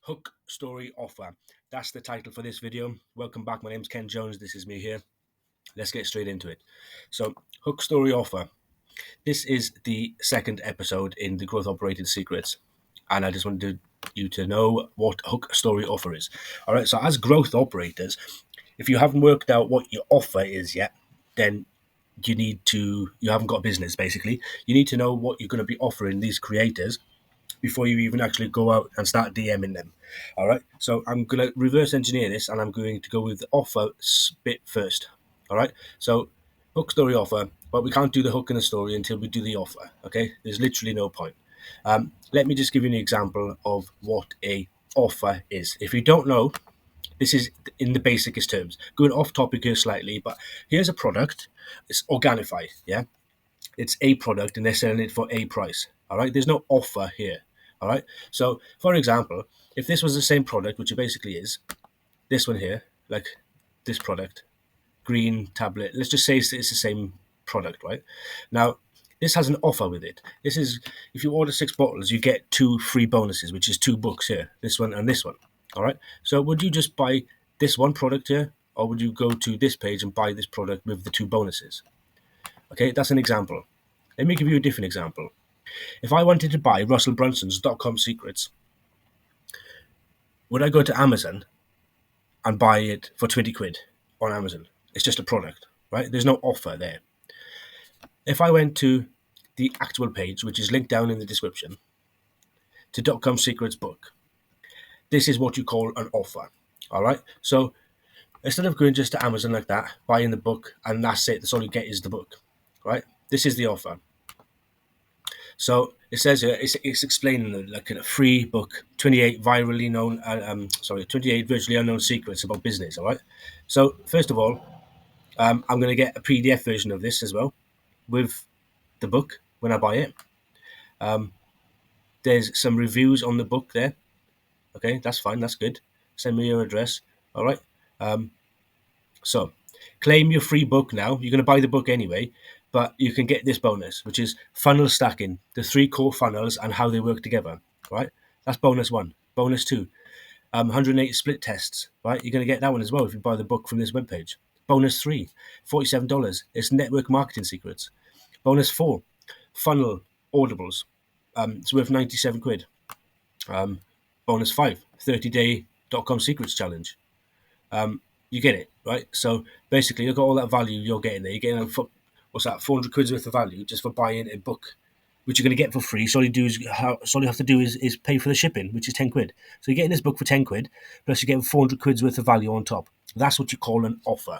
Hook Story Offer. That's the title for this video. Welcome back. My name's Ken Jones. This is me here. Let's get straight into it. So, Hook Story Offer. This is the second episode in the Growth Operating Secrets. And I just wanted you to know what Hook Story Offer is. All right. So, as growth operators, if you haven't worked out what your offer is yet, then you haven't got a business basically. You need to know what you're going to be offering these creators before you even actually go out and start DMing them. All right. So I'm going to reverse engineer this and I'm going to go with the offer bit first. All right. So hook story offer, but we can't do the hook in the story until we do the offer. Okay. There's literally no point. Let me just give you an example of what a offer is. If you don't know, this is in the basicest terms. Going off topic here slightly, but here's a product. It's Organifi. Yeah. It's a product and they're selling it for a price. All right. There's no offer here. All right. So, for example, if this was the same product, which it basically is, this one here, like this product, green tablet, let's just say it's the same product, right? Now, this has an offer with it. This is, if you order 6 bottles, you get 2 free bonuses, which is 2 books here, this one and this one. All right. So, would you just buy this one product here, or would you go to this page and buy this product with the 2 bonuses? Okay, that's an example. Let me give you a different example. If I wanted to buy Russell Brunson's .com secrets, would I go to Amazon and buy it for 20 quid on Amazon? It's just a product, right? There's no offer there. If I went to the actual page, which is linked down in the description, to .com secrets book, this is what you call an offer, all right? So instead of going just to Amazon like that, buying the book, and that's it, that's all you get is the book, right? This is the offer. So it says here, it's explaining like a free book, 28 virtually unknown secrets about business. All right. So first of all, I'm going to get a PDF version of this as well with the book when I buy it. There's some reviews on the book there. Okay, that's fine. That's good. Send me your address. All right. So claim your free book now. You're going to buy the book anyway, but you can get this bonus, which is funnel stacking, the 3 core funnels and how they work together, right? That's bonus 1. Bonus 2, 108 split tests, right? You're going to get that one as well if you buy the book from this webpage. Bonus 3, $47. It's network marketing secrets. Bonus 4, funnel audibles. It's worth 97 quid. Bonus 5, 30-day .com secrets challenge. You get it, right? So basically, look at all that value you're getting there. You're getting, 400 quid's worth of value just for buying a book, which you're going to get for free. So all you have to do is pay for the shipping, which is 10 quid. So you're getting this book for 10 quid, plus you're getting 400 quid's worth of value on top. That's what you call an offer.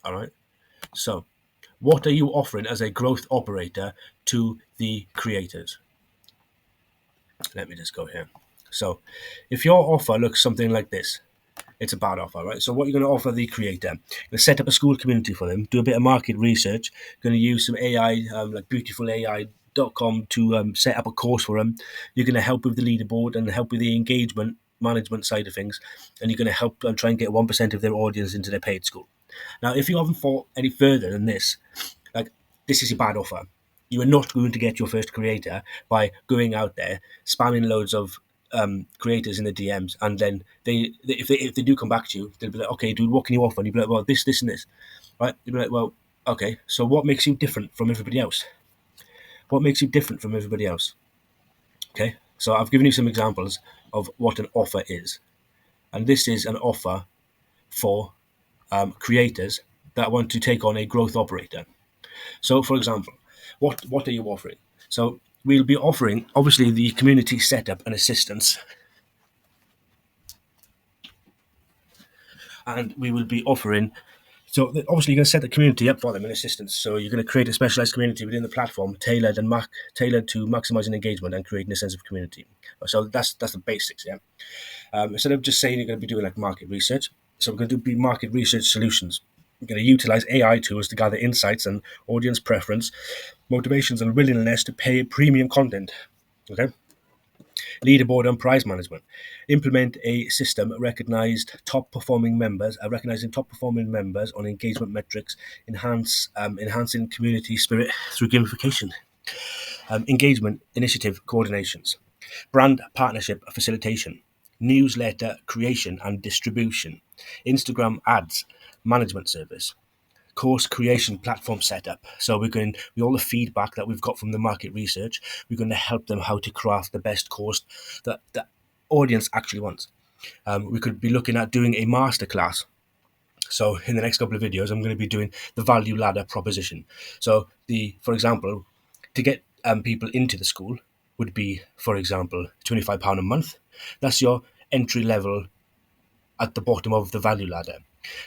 All right. So what are you offering as a growth operator to the creators? Let me just go here. So if your offer looks something like this, it's a bad offer, right? So what you're going to offer the creator, you're going to set up a school community for them, do a bit of market research, going to use some AI, like beautifulai.com to set up a course for them. You're going to help with the leaderboard and help with the engagement management side of things, and you're going to help them try and get 1% of their audience into their paid school. Now, if you haven't thought any further than this, like, this is a bad offer. You are not going to get your first creator by going out there spamming loads of creators in the DMs, and then if they do come back to you, they'll be like, okay, dude, what can you offer? And you'll be like, well, this and this, right? You'll be like, well, okay, so what makes you different from everybody else? What makes you different from everybody else? Okay, so I've given you some examples of what an offer is, and this is an offer for creators that want to take on a growth operator. So, for example, what are you offering? So we'll be offering, obviously, the community setup and assistance. And we will be offering, so obviously you're going to set the community up for them in assistance. So you're going to create a specialized community within the platform tailored to maximizing engagement and creating a sense of community. So that's the basics, yeah. Instead of just saying you're going to be doing like market research, so we're going to do market research solutions. We're going to utilize AI tools to gather insights and audience preference, motivations, and willingness to pay premium content. Okay. Leaderboard and prize management. Implement a system recognizing top performing members on engagement metrics. Enhancing community spirit through gamification. Engagement initiative coordinations. Brand partnership facilitation. newsletter creation and distribution, Instagram ads management service, course creation platform setup. So we're going, with all the feedback that we've got from the market research, we're going to help them how to craft the best course that the audience actually wants. We could be looking at doing a masterclass. So in the next couple of videos, I'm going to be doing the value ladder proposition. So for example, to get people into the school would be, for example, £25 a month. That's your entry level at the bottom of the value ladder.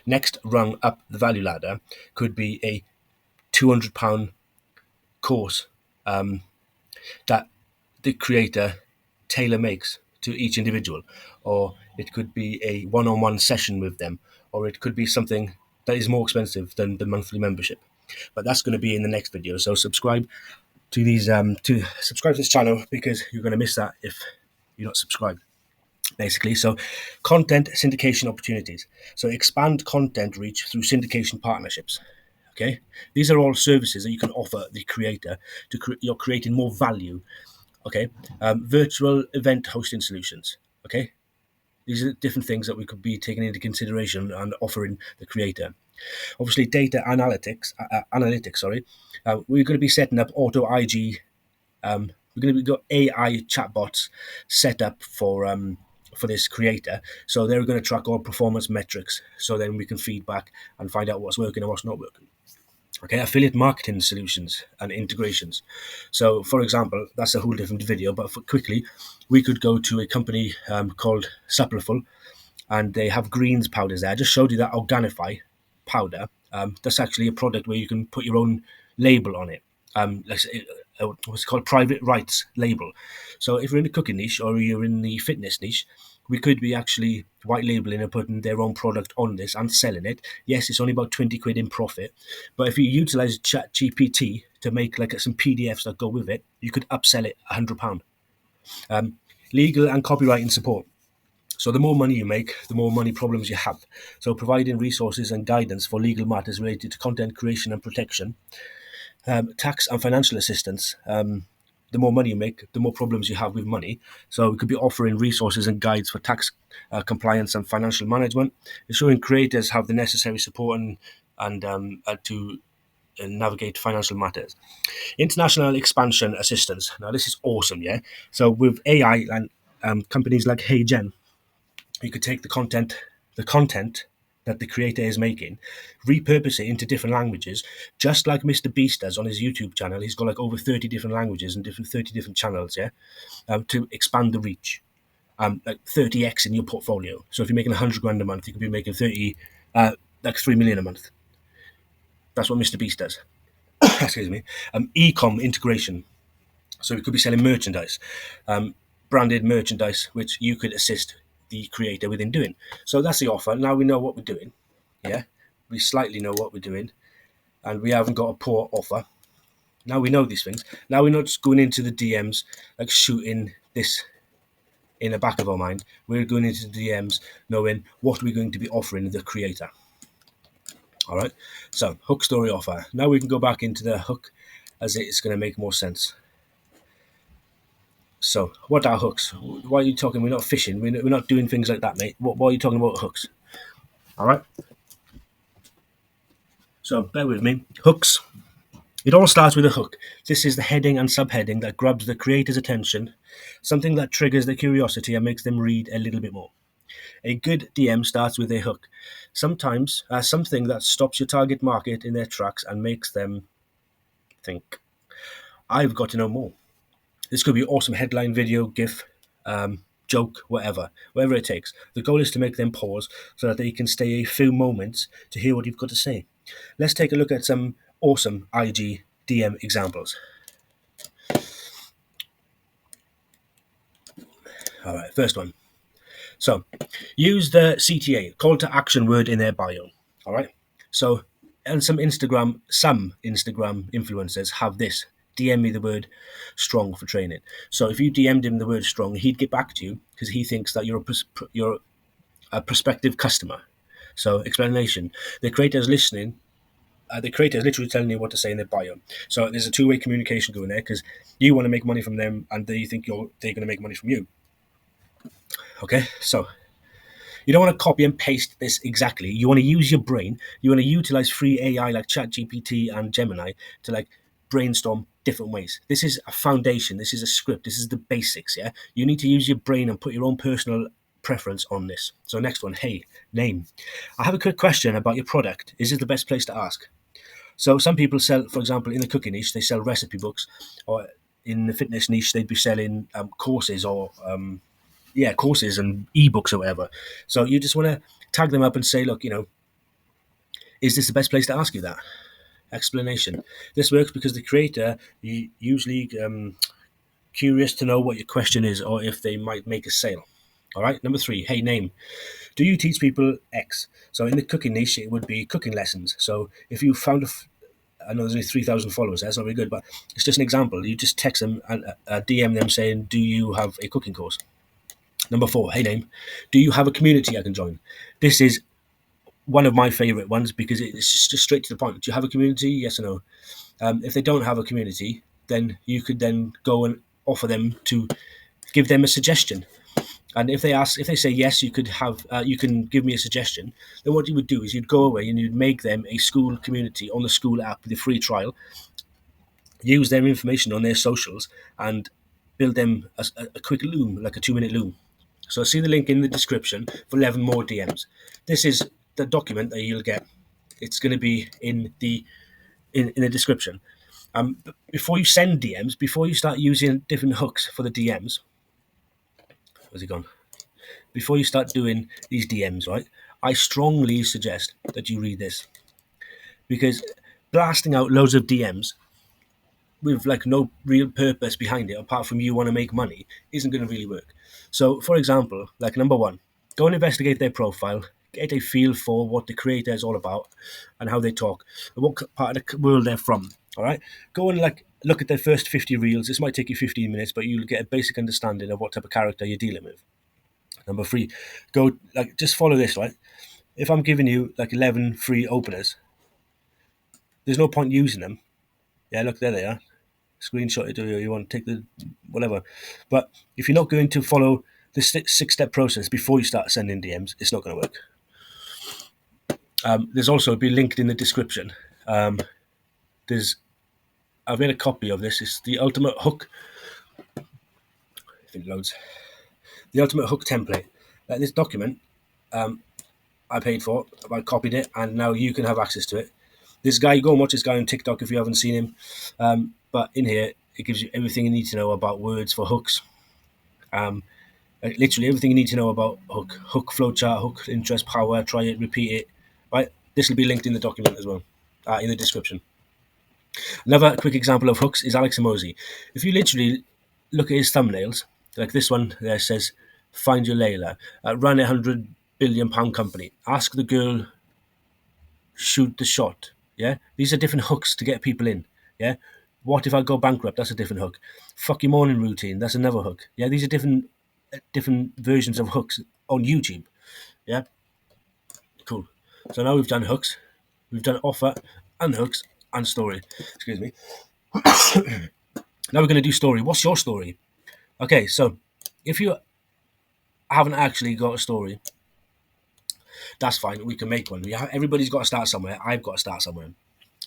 Next rung up the value ladder could be a £200 course that the creator tailor makes to each individual, or it could be a one-on-one session with them, or it could be something that is more expensive than the monthly membership. But that's going to be in the next video. So subscribe to this channel, because you're going to miss that if you're not subscribed. Basically, so content syndication opportunities. So expand content reach through syndication partnerships. Okay, these are all services that you can offer the creator to you're creating more value. Okay, virtual event hosting solutions. Okay, these are different things that we could be taking into consideration and offering the creator. Obviously, data analytics. Sorry, we're going to be setting up auto IG. We're going to be got AI chatbots set up for this creator, so they're going to track all performance metrics. So then we can feedback and find out what's working and what's not working. Okay, affiliate marketing solutions and integrations. So, for example, that's a whole different video, but quickly, we could go to a company called Supplerful, and they have greens powders there. I just showed you that Organifi powder. That's actually a product where you can put your own label on it. What's called private rights label. So if you're in the cooking niche or you're in the fitness niche, we could be actually white labeling and putting their own product on this and selling it. Yes, it's only about 20 quid in profit, but if you utilize Chat GPT to make like some PDFs that go with it, you could upsell it £100. Legal and copywriting support. So the more money you make, the more money problems you have. So providing resources and guidance for legal matters related to content creation and protection, tax and financial assistance. The more money you make, the more problems you have with money. So we could be offering resources and guides for tax compliance and financial management, ensuring creators have the necessary support and to navigate financial matters. International expansion assistance. Now this is awesome, yeah. So with AI and companies like HeyGen, you could take the content that the creator is making, repurpose it into different languages, just like Mr. Beast does on his YouTube channel. He's got like over 30 different languages and 30 different channels, yeah, to expand the reach. Like 30x in your portfolio. So if you're making 100 grand a month, you could be making 3 million a month. That's what Mr. Beast does. Excuse me. E-com integration. So we could be selling merchandise, branded merchandise, which you could assist the creator within doing. So that's the offer. Now we know what we're doing. Yeah, we slightly know what we're doing, and we haven't got a poor offer. Now we know these things. Now we're not just going into the DMs like shooting this in the back of our mind. We're going into the DMs knowing what we're going to be offering the creator. All right. So hook story offer. Now we can go back into the hook, as it's going to make more sense. So, what are hooks? Why are you talking? We're not fishing. We're not doing things like that, mate. Why are you talking about hooks? All right. So, bear with me. Hooks. It all starts with a hook. This is the heading and subheading that grabs the creator's attention, something that triggers their curiosity and makes them read a little bit more. A good DM starts with a hook. Sometimes something that stops your target market in their tracks and makes them think, I've got to know more. This could be an awesome headline, video, GIF, joke, whatever it takes. The goal is to make them pause so that they can stay a few moments to hear what you've got to say. Let's take a look at some awesome IG DM examples. All right, first one. So, use the CTA, call to action word in their bio. All right. So, and some Instagram influencers have this. DM me the word strong for training. So if you DM'd him the word strong, he'd get back to you because he thinks that you're a prospective customer. So explanation: the creator is listening. The creator is literally telling you what to say in their bio. So there's a two-way communication going there because you want to make money from them and they think they're going to make money from you. Okay, so you don't want to copy and paste this exactly. You want to use your brain. You want to utilize free AI like ChatGPT and Gemini to like brainstorm different ways. This is a foundation. This is a script. This is the basics. Yeah, you need to use your brain and put your own personal preference on this. So next one, hey, name. I have a quick question about your product. Is this the best place to ask? So some people sell, for example, in the cooking niche, they sell recipe books, or in the fitness niche, they'd be selling courses or courses and ebooks or whatever. So you just want to tag them up and say, look, is this the best place to ask you that? Explanation. This works because the creator usually curious to know what your question is or if they might make a sale. All right. Number 3. Hey, name. Do you teach people X? So in the cooking niche, it would be cooking lessons. So if you found I know there's only 3,000 followers. That's not very good, but it's just an example. You just text them and DM them saying, do you have a cooking course? Number 4, hey name, do you have a community I can join? This is one of my favorite ones because it's just straight to the point. Do you have a community? Yes or no? If they don't have a community, then you could then go and offer them to give them a suggestion. And if they say yes, you can give me a suggestion. Then what you would do is you'd go away and you'd make them a school community on the school app with a free trial, use their information on their socials, and build them a quick loom, like a 2-minute loom. So see the link in the description for 11 more DMs. This is the document that you'll get. It's going to be in the description. Before you send DMs, before you start using different hooks for the DMs, where's he gone? Before you start doing these DMs, right? I strongly suggest that you read this, because blasting out loads of DMs with like no real purpose behind it apart from you want to make money isn't going to really work. So for example, like number 1, go and investigate their profile, get a feel for what the creator is all about and how they talk and what part of the world they're from. All right, go and like look at their first 50 reels. This might take you 15 minutes, but you'll get a basic understanding of what type of character you're dealing with. Number 3, go like just follow this, right? If I'm giving you like 11 free openers, there's no point using them. Yeah, look, there they are. Screenshot it, or you want to take the whatever. But if you're not going to follow the 6-step process before you start sending DMs, it's not going to work. There's also be linked in the description. I've made a copy of this. It's the ultimate hook. If it loads, the ultimate hook template. This document, I paid for. I copied it, and now you can have access to it. This guy, go and watch this guy on TikTok if you haven't seen him. But in here, it gives you everything you need to know about words for hooks. Literally everything you need to know about hook flowchart, hook interest, power, try it, repeat it. Right, this will be linked in the document as well, in the description. Another quick example of hooks is Alex Hormozi. If you literally look at his thumbnails, like this one there says, "Find your Layla, run £100 billion company, ask the girl, shoot the shot." Yeah, these are different hooks to get people in. Yeah, what if I go bankrupt? That's a different hook. Fuck your morning routine. That's another hook. Yeah, these are different versions of hooks on YouTube. Yeah, cool. So now we've done hooks, we've done offer and hooks and story. Excuse me. Now we're going to do story. What's your story? Okay, so if you haven't actually got a story, that's fine. We can make one. Everybody's got to start somewhere. I've got to start somewhere.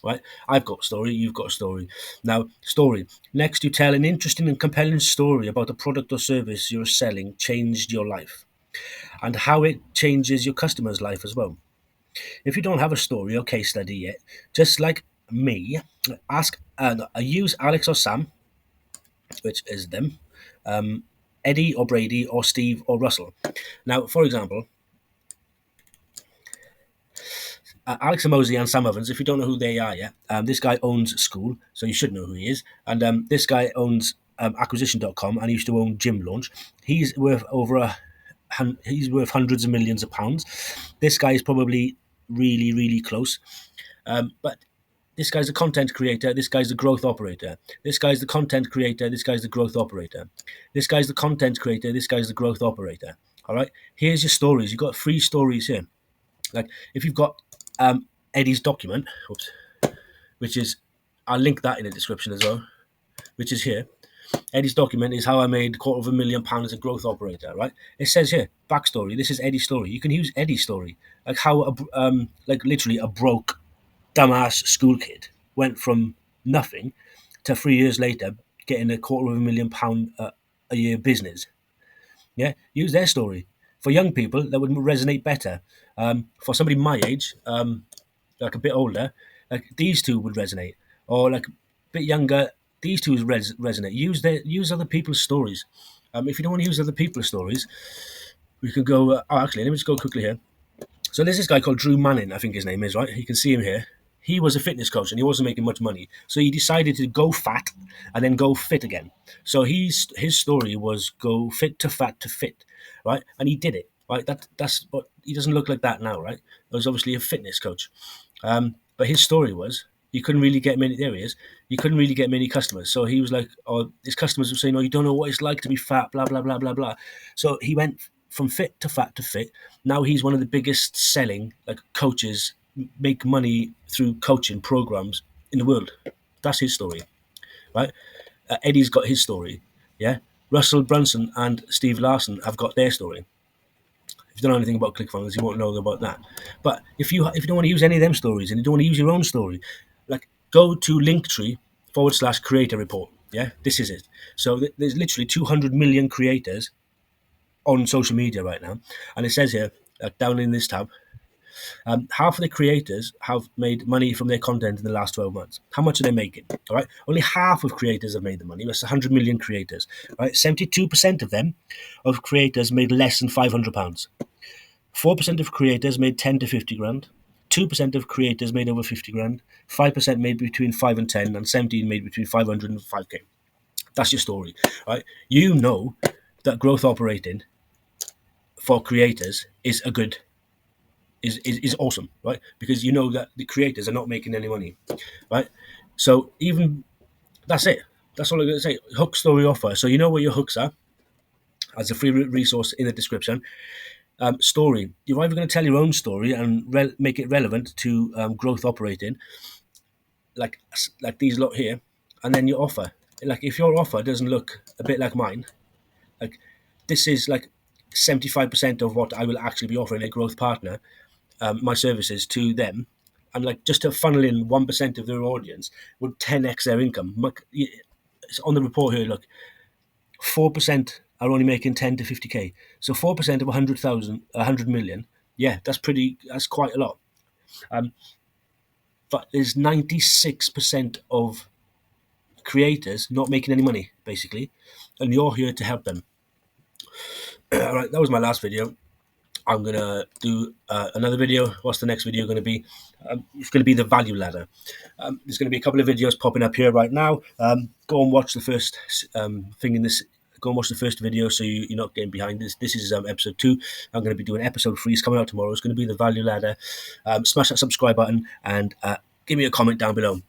Right? I've got a story. You've got a story. Now, story. Next, you tell an interesting and compelling story about the product or service you're selling changed your life and how it changes your customer's life as well. If you don't have a story or case study yet, just like me, ask. Use Alex or Sam, which is them, Eddie or Brady or Steve or Russell. Now, for example, Alex Hormozi and Sam Ovens, if you don't know who they are yet, this guy owns School, so you should know who he is. And this guy owns acquisition.com and he used to own Gym Launch. He's worth he's worth hundreds of millions of pounds. This guy is probably really, really close. But this guy's a content creator. This guy's a growth operator. This guy's the content creator. This guy's the growth operator. This guy's the content creator. This guy's the growth operator. All right. Here's your stories. You've got 3 stories here. Like if you've got Eddie's document, which is, I'll link that in the description as well, which is here. Eddie's document is how I made £250,000 as a growth operator, right? It says here, backstory. This is Eddie's story. You can use Eddie's story, like how, like literally a broke, dumbass school kid went from nothing to 3 years later getting £250,000 a year business. Yeah, use their story. For young people, that would resonate better. For somebody my age, like a bit older, like these two would resonate, or like a bit younger, these two would resonate. Use other people's stories. If you don't want to use other people's stories, we can go. Actually, let me just go quickly here. So there's this guy called Drew Manning, I think his name is, right? You can see him here. He was a fitness coach and he wasn't making much money. So he decided to go fat and then go fit again. So his story was go fit to fat to fit, right? And he did it, right? That's what he doesn't look like that now, right? He was obviously a fitness coach. But his story was you couldn't really get many, there he is, you couldn't really get many customers. So he was like, oh, his customers were saying, oh, you don't know what it's like to be fat, blah, blah, blah, blah, blah. So he went from fit to fat to fit. Now he's one of the biggest selling like coaches, make money through coaching programs in the world. That's his story, right? Eddie's got his story, yeah. Russell Brunson and Steve Larson have got their story. If you don't know anything about ClickFunnels, you won't know about that. But if you don't want to use any of them stories and you don't want to use your own story, like go to Linktree/creator report. Yeah, this is it. So there's literally 200 million creators on social media right now, and it says here down in this tab, half of the creators have made money from their content in the last 12 months. How much are they making? All right, only half of creators have made the money. That's 100 million creators. All right, 72% of them of creators made less than £500. 4% of creators made 10 to 50 grand. 2% of creators made over 50 grand. 5% made between 5 and 10, and 17 made between 500 and 5k. That's your story, right? You know that growth operating for creators is a good is awesome, right? Because you know that the creators are not making any money, right? So even that's it. That's all I'm going to say. Hook, story, offer. So you know where your hooks are as a free resource in the description. Story. You're either going to tell your own story and make it relevant to growth operating, like these lot here, and then your offer. Like if your offer doesn't look a bit like mine, like this is like 75% of what I will actually be offering a growth partner, my services to them, and like just to funnel in 1% of their audience would 10x their income. It's on the report here. Look, 4% are only making 10 to 50k. So 4% of 100 million. Yeah, that's quite a lot. But there's 96% of creators not making any money, basically, and you're here to help them. All right, that was my last video. I'm going to do another video. What's the next video going to be? It's going to be the value ladder. There's going to be a couple of videos popping up here right now. Go and watch the first thing in this. Go and watch the first video so you're not getting behind this. This is episode 2. I'm going to be doing episode 3. It's coming out tomorrow. It's going to be the value ladder. Smash that subscribe button and give me a comment down below.